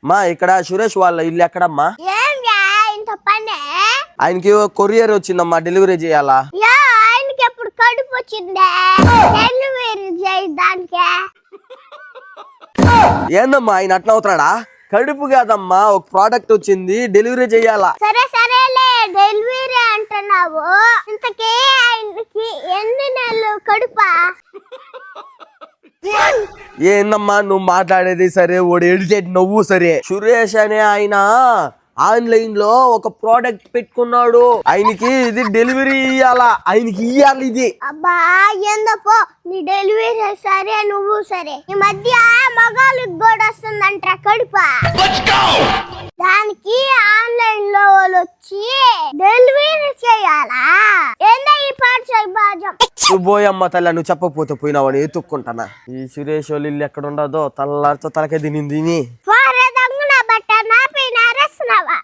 మా ఇక్కడ సురేష్ వాళ్ళ ఇల్లు ఎక్కడమ్మా? ఇంత పనే ఆయనకి కొరియర్ వచ్చిందమ్మా, డెలివరీ చేయాలా? ఆయనకి ఎప్పుడు కడుపు వచ్చిందే డెలివరీ చేయడానికి? ఏందమ్మా ఆయన అట్లా అవుతాడా? కడుపు కాదమ్మా, ఒక ప్రోడక్ట్ వచ్చింది, డెలివరీ చేయాలా. సరేలే డెలివరీ అంటున్నావు, ఇంతకీ ఆయనకి ఎన్ని నెలలు కడుపా? ఏందమ్మా నువ్వు మాట్లాడేది? సరే ఓడి ఎడిటెడ్ నవ్వు సరే. సురేష్ అనే ఆయన ఆన్లైన్ లో ఒక ప్రోడక్ట్ పెట్టుకున్నాడు, ఆయనకి ఇది డెలివరీ ఇయ్యాలా, ఆయనకి ఇయ్యాలి ఇది. అబ్బా ఏందపో నీ డెలివరీ సరే నువ్వు సరే. ఈ మధ్య మగాళ్ళకి కూడా వస్తుందంట కడుపా, దానికి ఆన్లైన్ లో వాళ్ళు వచ్చి డెలివరీ చేయాలా? ఏందా ఈ పాఠశాల బాజం? నువ్వు పోయమ్మ తల్లి, నువ్వు చెప్పకపోతే పోయినావని ఎత్తుక్కుంటానా. ఈ సురేష్ వాళ్ళ ఇల్లు ఎక్కడ ఉండదో తల్లారితో తలకే తినింది. బట్ట నా పైన అరేస్తున్నావా?